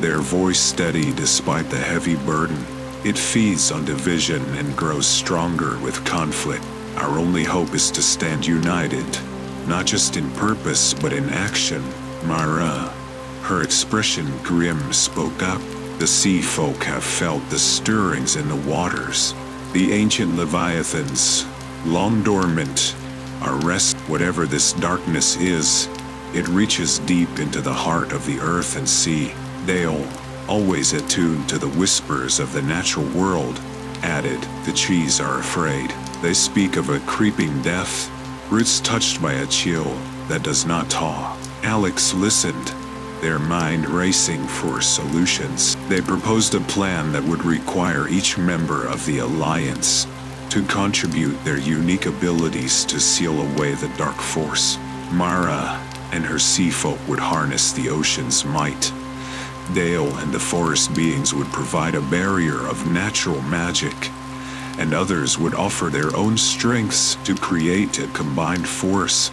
their voice steady despite the heavy burden. "It feeds on division and grows stronger with conflict. Our only hope is to stand united, not just in purpose but in action." Mara, her expression grim, spoke up. "The sea folk have felt the stirrings in the waters. The ancient leviathans, long dormant, are rest. Whatever this darkness is, it reaches deep into the heart of the earth and sea." Dale, always attuned to the whispers of the natural world, added, "The trees are afraid. They speak of a creeping death, roots touched by a chill that does not thaw." Alex listened, their mind racing for solutions. They proposed a plan that would require each member of the alliance to contribute their unique abilities to seal away the dark force. Mara and her sea folk would harness the ocean's might. Dale and the forest beings would provide a barrier of natural magic, and others would offer their own strengths to create a combined force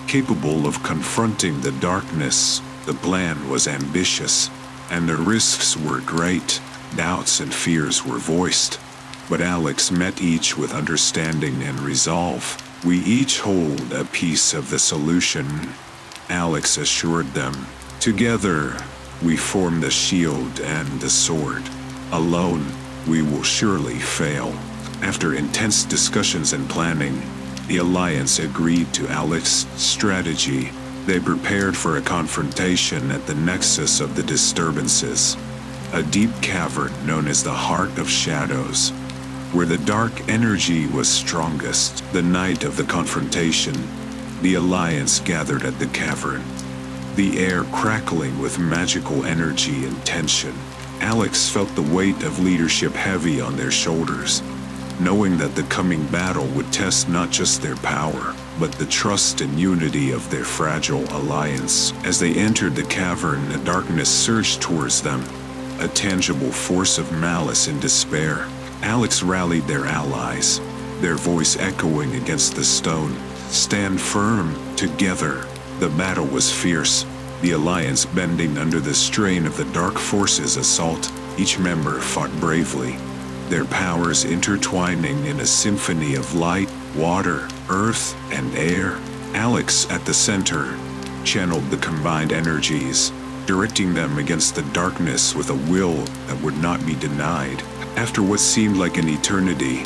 capable of confronting the darkness. The plan was ambitious, and the risks were great, doubts and fears were voiced, but Alex met each with understanding and resolve. "We each hold a piece of the solution," Alex assured them. "Together, we form the shield and the sword. Alone, we will surely fail." After intense discussions and planning, the Alliance agreed to Alex's strategy. They prepared for a confrontation at the nexus of the disturbances, a deep cavern known as the Heart of Shadows, where the dark energy was strongest. The night of the confrontation, the Alliance gathered at the cavern, the air crackling with magical energy and tension. Alex felt the weight of leadership heavy on their shoulders, knowing that the coming battle would test not just their power, but the trust and unity of their fragile alliance. As they entered the cavern, the darkness surged towards them, a tangible force of malice and despair. Alex rallied their allies, their voice echoing against the stone. "Stand firm, together." The battle was fierce, the Alliance bending under the strain of the dark forces' assault. Each member fought bravely, their powers intertwining in a symphony of light, water, earth, and air. Alex, at the center, channeled the combined energies, directing them against the darkness with a will that would not be denied. After what seemed like an eternity,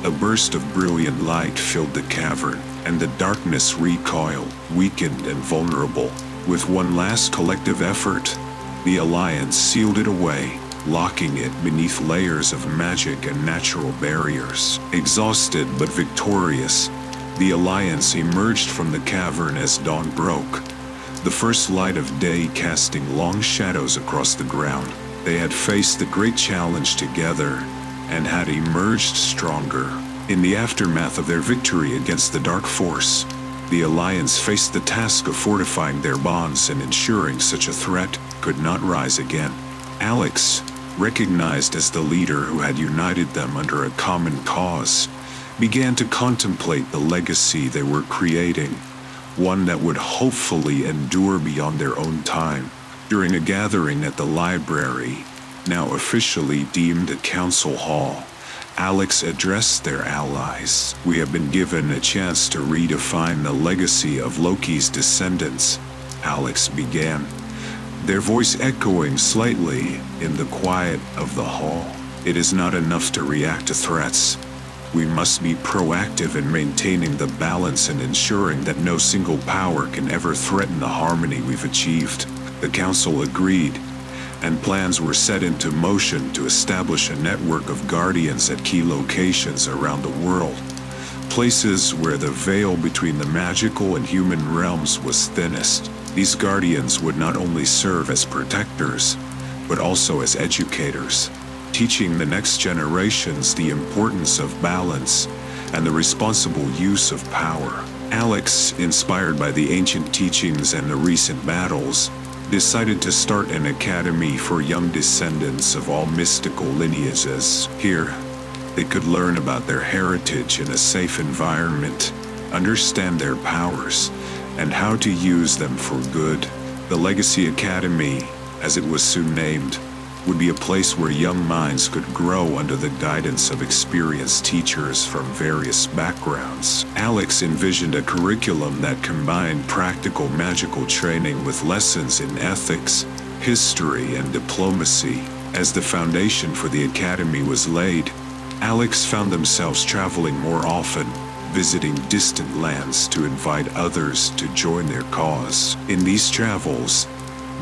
a burst of brilliant light filled the cavern, and the darkness recoiled, weakened and vulnerable. With one last collective effort, the Alliance sealed it away, locking it beneath layers of magic and natural barriers. Exhausted but victorious, the Alliance emerged from the cavern as dawn broke, the first light of day casting long shadows across the ground. They had faced the great challenge together and had emerged stronger. In the aftermath of their victory against the dark force, the Alliance faced the task of fortifying their bonds and ensuring such a threat could not rise again. Alex, recognized as the leader who had united them under a common cause, began to contemplate the legacy they were creating, one that would hopefully endure beyond their own time. During a gathering at the library, now officially deemed a council hall, Alex addressed their allies. "We have been given a chance to redefine the legacy of Loki's descendants," Alex began, their voice echoing slightly in the quiet of the hall. "It is not enough to react to threats. We must be proactive in maintaining the balance and ensuring that no single power can ever threaten the harmony we've achieved." The council agreed, and plans were set into motion to establish a network of guardians at key locations around the world, places where the veil between the magical and human realms was thinnest. These guardians would not only serve as protectors, but also as educators, teaching the next generations the importance of balance and the responsible use of power. Alex, inspired by the ancient teachings and the recent battles, decided to start an academy for young descendants of all mystical lineages. Here, they could learn about their heritage in a safe environment, understand their powers, and how to use them for good. The Legacy Academy, as it was soon named, would be a place where young minds could grow under the guidance of experienced teachers from various backgrounds. Alex envisioned a curriculum that combined practical magical training with lessons in ethics, history, and diplomacy. As the foundation for the academy was laid, Alex found themselves traveling more often, visiting distant lands to invite others to join their cause. In these travels,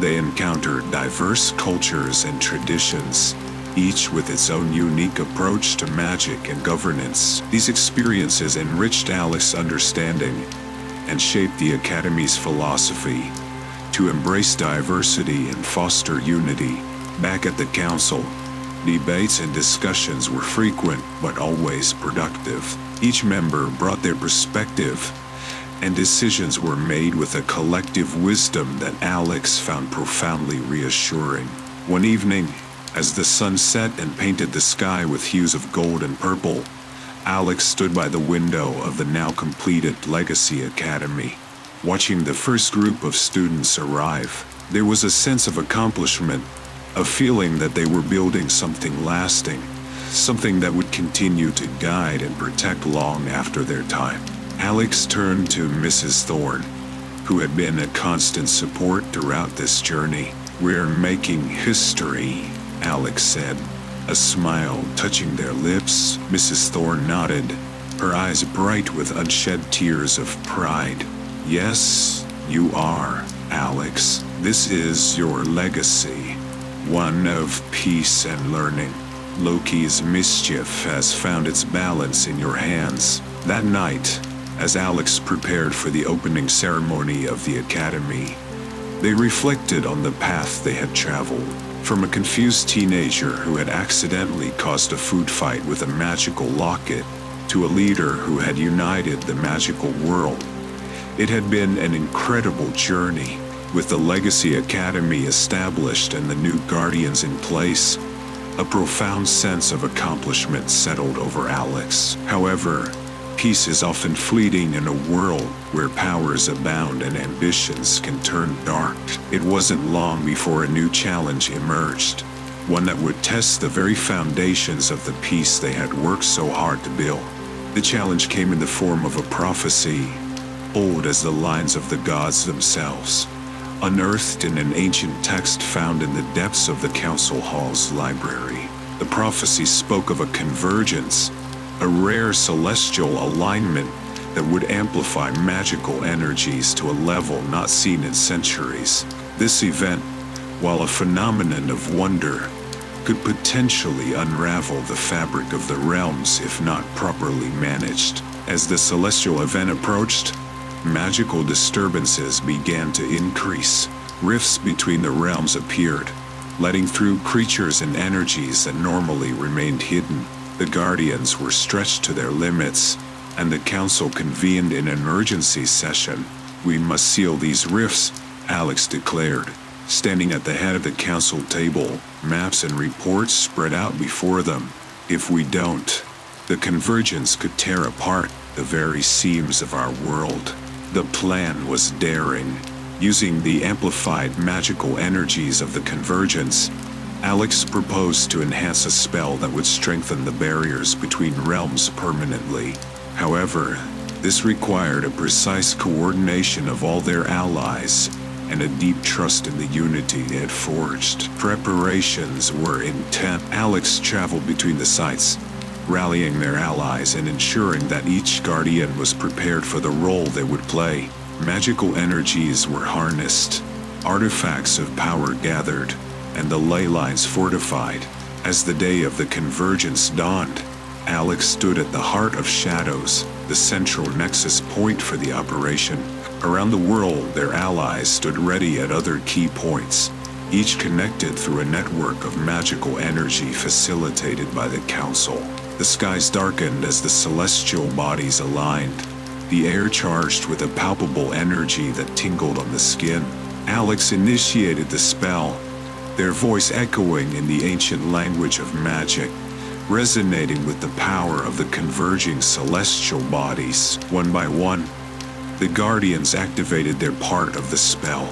they encountered diverse cultures and traditions, each with its own unique approach to magic and governance. These experiences enriched Alex's understanding and shaped the Academy's philosophy to embrace diversity and foster unity. Back at the council, debates and discussions were frequent but always productive. Each member brought their perspective, and decisions were made with a collective wisdom that Alex found profoundly reassuring. One evening, as the sun set and painted the sky with hues of gold and purple, Alex stood by the window of the now completed Legacy Academy, watching the first group of students arrive. There was a sense of accomplishment, a feeling that they were building something lasting, something that would continue to guide and protect long after their time. Alex turned to Mrs. Thorne, who had been a constant support throughout this journey. "We're making history," Alex said, a smile touching their lips. Mrs. Thorne nodded, her eyes bright with unshed tears of pride. "Yes, you are, Alex. This is your legacy, one of peace and learning. Loki's mischief has found its balance in your hands." That night, as Alex prepared for the opening ceremony of the academy, they reflected on the path they had traveled. From a confused teenager who had accidentally caused a food fight with a magical locket, to a leader who had united the magical world. It had been an incredible journey, with the Legacy Academy established and the new guardians in place. A profound sense of accomplishment settled over Alex. However, peace is often fleeting in a world where powers abound and ambitions can turn dark. It wasn't long before a new challenge emerged, one that would test the very foundations of the peace they had worked so hard to build. The challenge came in the form of a prophecy, old as the lines of the gods themselves, unearthed in an ancient text found in the depths of the Council Hall's library. The prophecy spoke of a convergence, a rare celestial alignment that would amplify magical energies to a level not seen in centuries. This event, while a phenomenon of wonder, could potentially unravel the fabric of the realms if not properly managed. As the celestial event approached, magical disturbances began to increase. Rifts between the realms appeared, letting through creatures and energies that normally remained hidden. The guardians were stretched to their limits, and the council convened in an emergency session. "We must seal these rifts," Alex declared. Standing at the head of the council table, maps and reports spread out before them. "If we don't, the convergence could tear apart the very seams of our world." The plan was daring. Using the amplified magical energies of the convergence, Alex proposed to enhance a spell that would strengthen the barriers between realms permanently. However, this required a precise coordination of all their allies and a deep trust in the unity they had forged. Preparations were intense. Alex traveled between the sites, rallying their allies and ensuring that each guardian was prepared for the role they would play. Magical energies were harnessed, artifacts of power gathered, and the ley lines fortified. As the day of the convergence dawned, Alex stood at the heart of shadows, the central nexus point for the operation. Around the world, their allies stood ready at other key points, each connected through a network of magical energy facilitated by the council. The skies darkened as the celestial bodies aligned, the air charged with a palpable energy that tingled on the skin. Alex initiated the spell, their voice echoing in the ancient language of magic, resonating with the power of the converging celestial bodies. One by one, the guardians activated their part of the spell,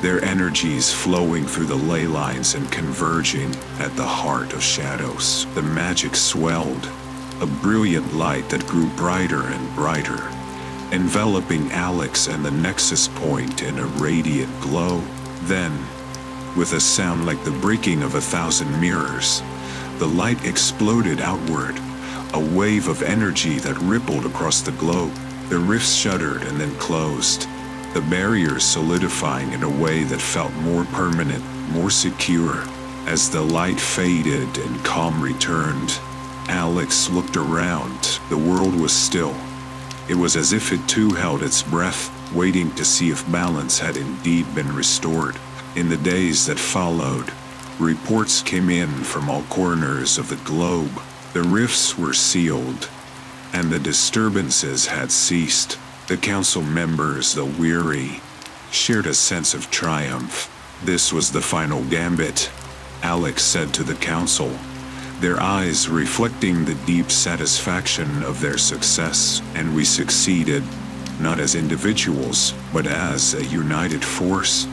their energies flowing through the ley lines and converging at the heart of shadows. The magic swelled, a brilliant light that grew brighter and brighter, enveloping Alex and the nexus point in a radiant glow. Then, with a sound like the breaking of 1,000 mirrors, the light exploded outward, a wave of energy that rippled across the globe. The rifts shuddered and then closed, the barriers solidifying in a way that felt more permanent, more secure. As the light faded and calm returned, Alex looked around. The world was still. It was as if it too held its breath, waiting to see if balance had indeed been restored. In the days that followed, reports came in from all corners of the globe. The rifts were sealed, and the disturbances had ceased. The council members, though weary, shared a sense of triumph. This was the final gambit, Alex said to the council, their eyes reflecting the deep satisfaction of their success. "And we succeeded, not as individuals, but as a united force.